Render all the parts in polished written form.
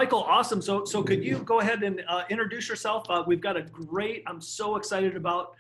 Michael, awesome. So could you go ahead and introduce yourself? We've got a great, I'm so excited about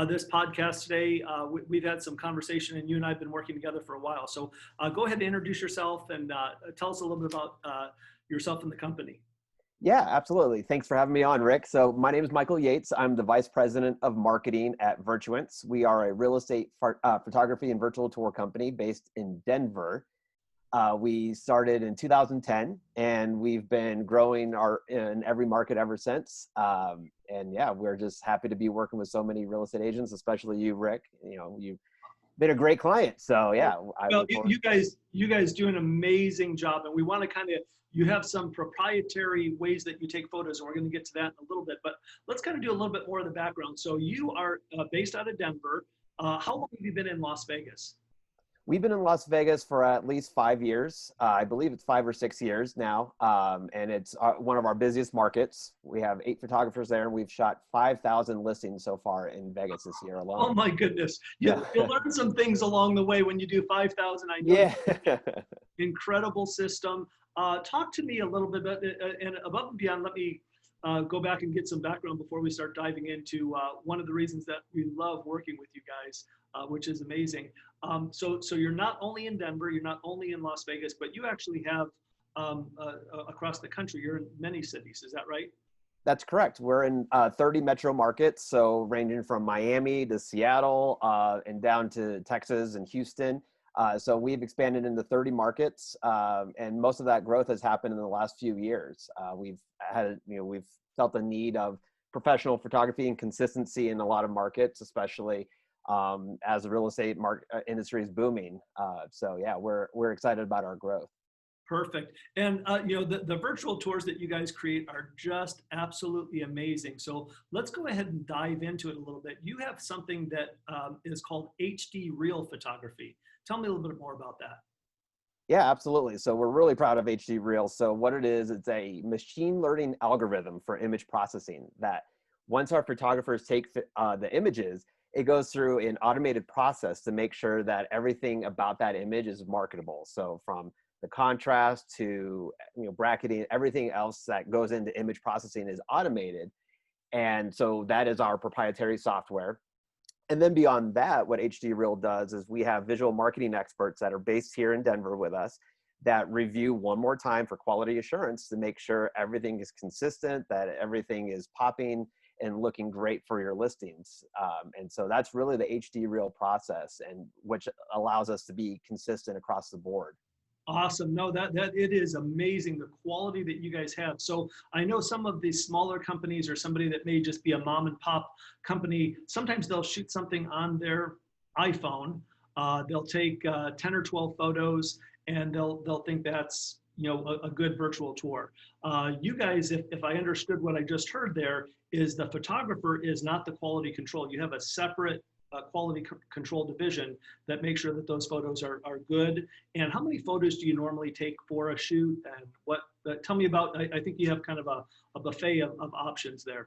this podcast today. We've had some conversation and you and I have been working together for a while. So go ahead and introduce yourself and tell us a little bit about yourself and the company. Yeah, absolutely. Thanks for having me on, Rick. So my name is Michael Yates. I'm the Vice President of Marketing at Virtuance. We are a real estate photography and virtual tour company based in Denver. We started in 2010, and we've been growing in every market ever since. And yeah, we're just happy to be working with so many real estate agents, especially you, Rick. You know, you've been a great client. So yeah, I Well, look forward. you guys do an amazing job, and we want to you have some proprietary ways that you take photos, and we're going to get to that in a little bit. But let's kind of do a little bit more of the background. So you are based out of Denver. How long have you been in Las Vegas? We've been in Las Vegas for at least 5 years. I believe it's 5 or 6 years now. And it's one of our busiest markets. We have 8 photographers there, and we've shot 5,000 listings so far in Vegas this year alone. Oh my goodness. Yeah. You'll learn some things along the way when you do 5,000. I know. Yeah. Incredible system. Talk to me a little bit about, and above and beyond, let me go back and get some background before we start diving into one of the reasons that we love working with you guys, which is amazing. So you're not only in Denver, you're not only in Las Vegas, but you actually have across the country, you're in many cities. Is that right? That's correct. We're in 30 metro markets, so ranging from Miami to Seattle and down to Texas and Houston. So we've expanded into 30 markets, and most of that growth has happened in the last few years. We've felt the need of professional photography and consistency in a lot of markets, especially as the real estate industry is booming. So yeah, we're excited about our growth. Perfect. And the virtual tours that you guys create are just absolutely amazing. So let's go ahead and dive into it a little bit. You have something that is called HD Reel photography. Tell me a little bit more about that. Yeah, absolutely. So we're really proud of HD Reel. So what it is, it's a machine learning algorithm for image processing that once our photographers take the images, it goes through an automated process to make sure that everything about that image is marketable. So from the contrast to bracketing, everything else that goes into image processing is automated. And so that is our proprietary software. And then beyond that, what HD Reel does is we have visual marketing experts that are based here in Denver with us that review one more time for quality assurance to make sure everything is consistent, that everything is popping and looking great for your listings. And so that's really the HD Reel process, and which allows us to be consistent across the board. Awesome. No, that it is amazing, the quality that you guys have. So I know some of these smaller companies or somebody that may just be a mom and pop company, sometimes they'll shoot something on their iPhone. They'll take 10 or 12 photos and they'll think that's a good virtual tour. You guys, if I understood what I just heard there, is the photographer is not the quality control. You have a separate quality control division that makes sure that those photos are good. And how many photos do you normally take for a shoot? And what? Tell me about. I think you have kind of a buffet of options there.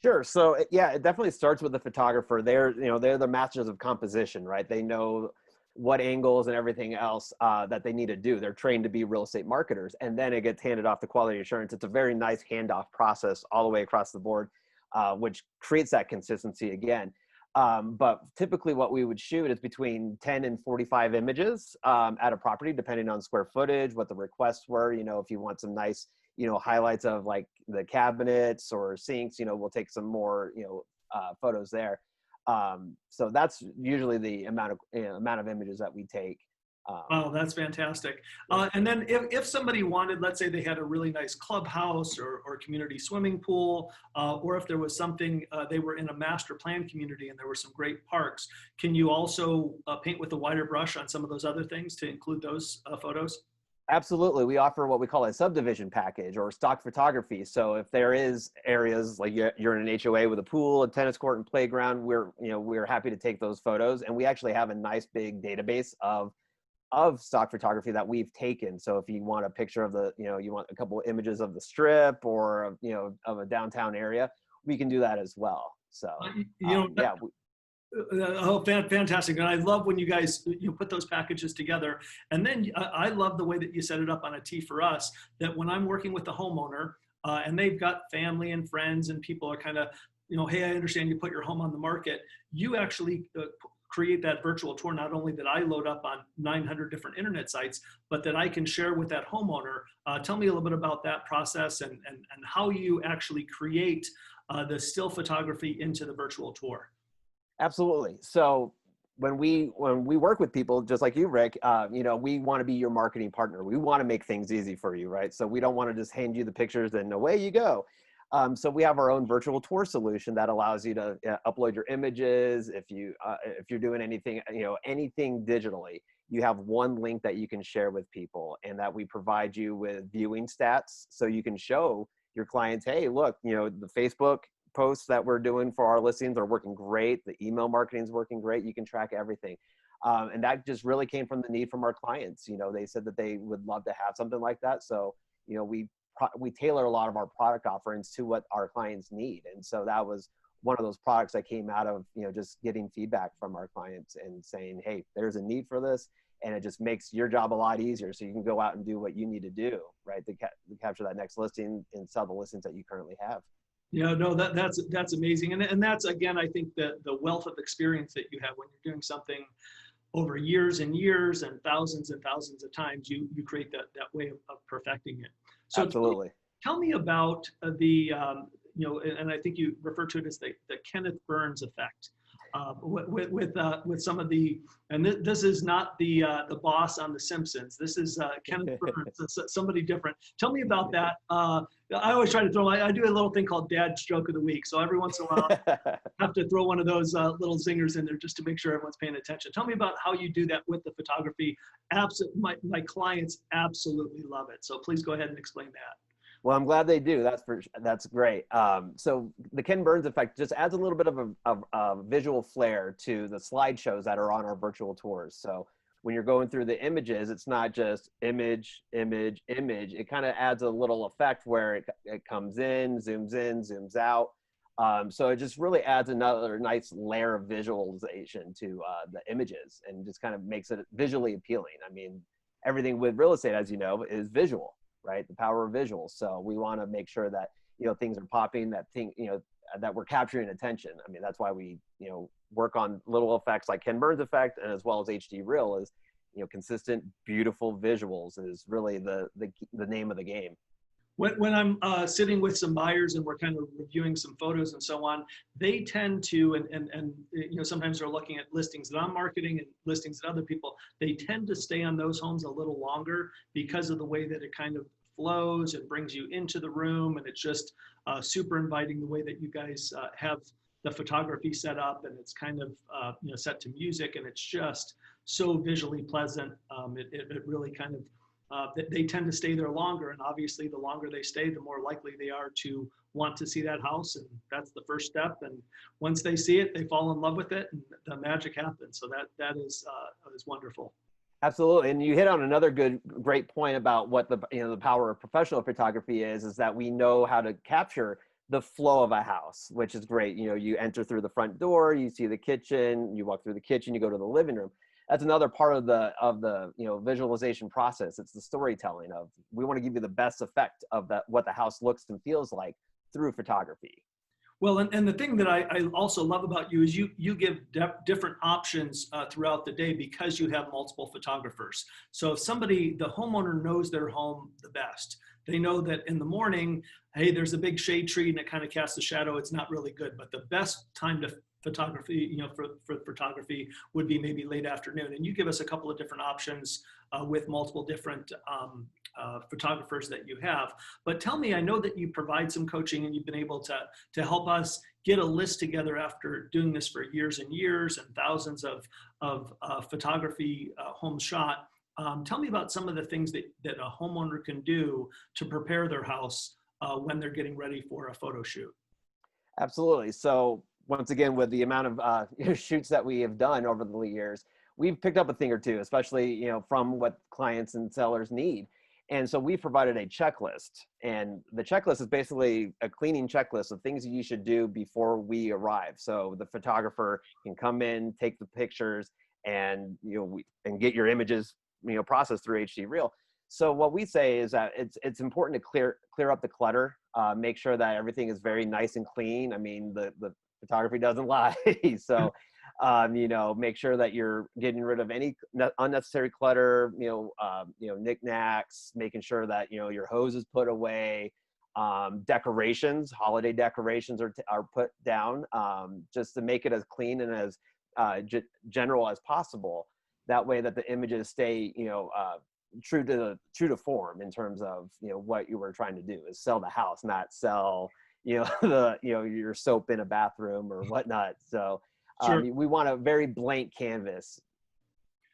Sure. So yeah, it definitely starts with the photographer. They're the masters of composition, right? They know what angles and everything else that they need to do. They're trained to be real estate marketers, and then it gets handed off to quality assurance. It's a very nice handoff process all the way across the board, which creates that consistency again. But typically what we would shoot is between 10 and 45 images at a property, depending on square footage, what the requests were. If you want some nice, highlights of like the cabinets or sinks, we'll take some more, photos there. So that's usually the amount of images that we take. Oh, that's fantastic. And then if somebody wanted, let's say they had a really nice clubhouse or community swimming pool, or if there was something, they were in a master plan community and there were some great parks, can you also paint with a wider brush on some of those other things to include those photos? Absolutely. We offer what we call a subdivision package or stock photography. So if there is areas like you're in an HOA with a pool, a tennis court, and playground, we're happy to take those photos. And we actually have a nice big database of stock photography that we've taken. So if you want a picture of you want a couple of images of the strip or, of a downtown area, we can do that as well. So, yeah. Oh, fantastic. And I love when you guys put those packages together. And then I love the way that you set it up on a T for us, that when I'm working with the homeowner and they've got family and friends and people are kind of, hey, I understand you put your home on the market. You actually create that virtual tour, not only that I load up on 900 different internet sites, but that I can share with that homeowner. Tell me a little bit about that process and how you actually create the still photography into the virtual tour. Absolutely. So when we work with people just like you, Rick, we want to be your marketing partner. We want to make things easy for you, right? So we don't want to just hand you the pictures and away you go. So we have our own virtual tour solution that allows you to upload your images. If you're doing anything, anything digitally, you have one link that you can share with people, and that we provide you with viewing stats, so you can show your clients, hey, look, the Facebook posts that we're doing for our listings are working great. The email marketing is working great. You can track everything. And that just really came from the need from our clients. They said that they would love to have something like that. So, we tailor a lot of our product offerings to what our clients need. And so that was one of those products that came out of, just getting feedback from our clients and saying, hey, there's a need for this. And it just makes your job a lot easier. So you can go out and do what you need to do, right? To capture that next listing and sell the listings that you currently have. No, that's amazing. And that's, again, I think the wealth of experience that you have when you're doing something over years and years and thousands of times, you create that way of perfecting it. So Absolutely. tell me about and I think you refer to it as the Kenneth Burns effect. With some of the, and this is not the boss on The Simpsons. This is Kenneth Burns, somebody different. Tell me about that. I always try to throw. I do a little thing called Dad Stroke of the Week. So every once in a while, I have to throw one of those little zingers in there just to make sure everyone's paying attention. Tell me about how you do that with the photography. My clients absolutely love it. So please go ahead and explain that. Well, I'm glad they do. That's great. So the Ken Burns effect just adds a little bit of a visual flair to the slideshows that are on our virtual tours. So when you're going through the images, it's not just image, image, image. It kind of adds a little effect where it comes in, zooms out. So it just really adds another nice layer of visualization to the images, and just kind of makes it visually appealing. I mean, everything with real estate, as you know, is visual. Right? The power of visuals. So we want to make sure that, things are popping, that we're capturing attention. I mean, that's why we, work on little effects like Ken Burns effect, and as well as HD Reel is, consistent, beautiful visuals is really the name of the game. When I'm sitting with some buyers and we're kind of reviewing some photos and so on, they tend to, and sometimes they're looking at listings that I'm marketing and listings that other people, they tend to stay on those homes a little longer because of the way that it kind of flows and brings you into the room. And it's just super inviting the way that you guys have the photography set up, and it's kind of set to music, and it's just so visually pleasant. It really kind of they tend to stay there longer, and obviously the longer they stay, the more likely they are to want to see that house, and that's the first step. And once they see it, they fall in love with it, and the magic happens. So that is wonderful. Absolutely. And you hit on another great point about what the power of professional photography is that we know how to capture the flow of a house, which is great. You enter through the front door, you see the kitchen, you walk through the kitchen, you go to the living room. That's another part of the visualization process. It's the storytelling of, we want to give you the best effect of what the house looks and feels like through photography. Well, and the thing that I also love about you is you give different options throughout the day because you have multiple photographers. So if the homeowner knows their home the best, they know that in the morning, hey, there's a big shade tree and it kind of casts a shadow. It's not really good, but the best time to photography, for photography would be maybe late afternoon. And you give us a couple of different options with multiple different photographers that you have. But tell me, I know that you provide some coaching and you've been able to help us get a list together after doing this for years and years and thousands of photography homes shot. Tell me about some of the things that a homeowner can do to prepare their house when they're getting ready for a photo shoot. Absolutely. So once again, with the amount of shoots that we have done over the years, we've picked up a thing or two, especially from what clients and sellers need. And so we provided a checklist, and the checklist is basically a cleaning checklist of things that you should do before we arrive. So the photographer can come in, take the pictures, and and get your images processed through HD Reel. So what we say is that it's important to clear up the clutter, make sure that everything is very nice and clean. I mean, the photography doesn't lie. So make sure that you're getting rid of any unnecessary clutter, knickknacks, making sure that, your hose is put away, decorations, holiday decorations are put down, just to make it as clean and as general as possible. That way that the images stay, true to form in terms of, what you were trying to do is sell the house, not sell, your soap in a bathroom or whatnot. So, Sure. we want a very blank canvas.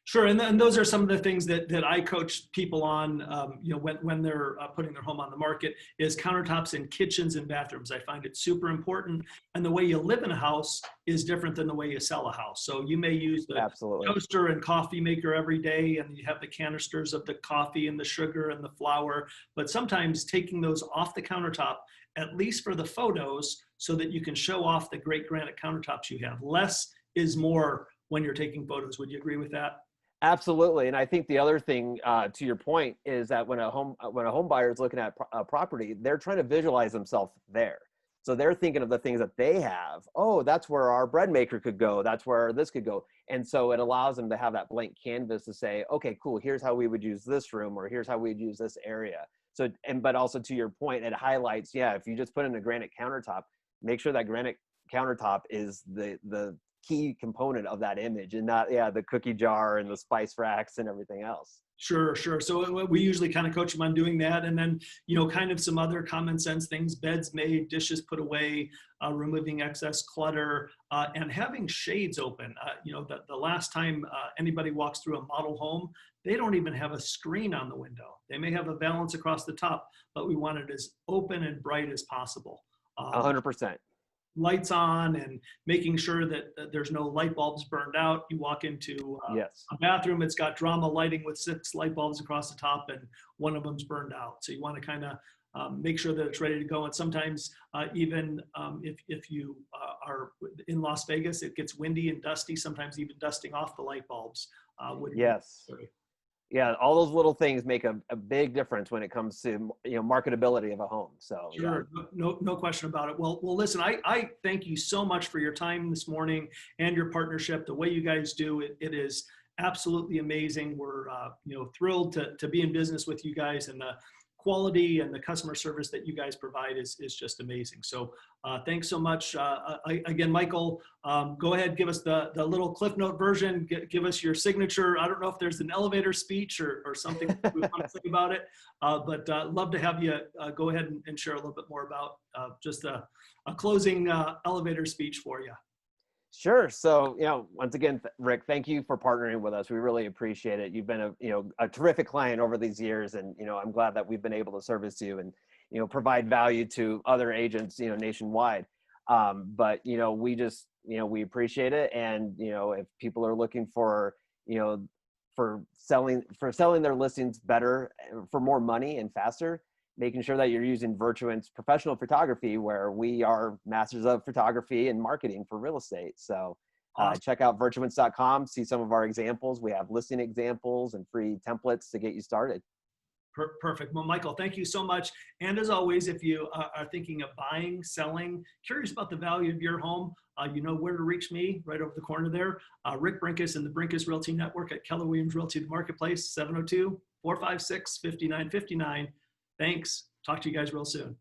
Sure, and those are some of the things that I coach people on, when they're putting their home on the market, is countertops in kitchens and bathrooms. I find it super important, and the way you live in a house is different than the way you sell a house. So you may use the Absolutely. toaster and coffee maker every day, and you have the canisters of the coffee and the sugar and the flour, but sometimes taking those off the countertop, at least for the photos, so that you can show off the great granite countertops you have. Less is more when you're taking photos. Would you agree with that? Absolutely. And I think the other thing, to your point, is that when a home buyer is looking at a property, they're trying to visualize themselves there. So they're thinking of the things that they have. Oh, that's where our bread maker could go. That's where this could go. And so it allows them to have that blank canvas to say, okay, cool, here's how we would use this room, or here's how we'd use this area. So, but also to your point, it highlights, if you just put in a granite countertop, make sure that granite countertop is the key component of that image, and not the cookie jar and the spice racks and everything else. Sure. So we usually kind of coach them on doing that, and then kind of some other common sense things: beds made, dishes put away, removing excess clutter, and having shades open. The last time anybody walks through a model home, they don't even have a screen on the window. They may have a valance across the top, but we want it as open and bright as possible. 100%. Lights on, and making sure that there's no light bulbs burned out. You walk into a bathroom, it's got drama lighting with 6 light bulbs across the top, and one of them's burned out. So you want to kind of make sure that it's ready to go. And sometimes even if you are in Las Vegas, it gets windy and dusty, sometimes even dusting off the light bulbs. Yes. Yeah, all those little things make a big difference when it comes to marketability of a home. So sure, no question about it. Well, listen, I thank you so much for your time this morning and your partnership. The way you guys do it, it is absolutely amazing. We're thrilled to be in business with you guys, and the quality and the customer service that you guys provide is just amazing. So thanks so much. Again, Michael, go ahead, give us the little Cliff Note version, give us your signature. I don't know if there's an elevator speech or something we want to say about it, but love to have you go ahead and share a little bit more about just a closing elevator speech for you. Sure. So, once again, Rick, thank you for partnering with us. We really appreciate it. You've been a terrific client over these years, and, I'm glad that we've been able to service you and, provide value to other agents, nationwide. But, we just, we appreciate it. And, if people are looking for, for selling their listings better, for more money and faster, making sure that you're using Virtuance professional photography, where we are masters of photography and marketing for real estate. So Awesome. Check out virtuance.com, see some of our examples. We have listing examples and free templates to get you started. Perfect. Well, Michael, thank you so much. And as always, if you are thinking of buying, selling, curious about the value of your home, you know where to reach me, right over the corner there. Rick Brinkus and the Brinkus Realty Network at Keller Williams Realty the Marketplace, 702-456-5959. Thanks. Talk to you guys real soon.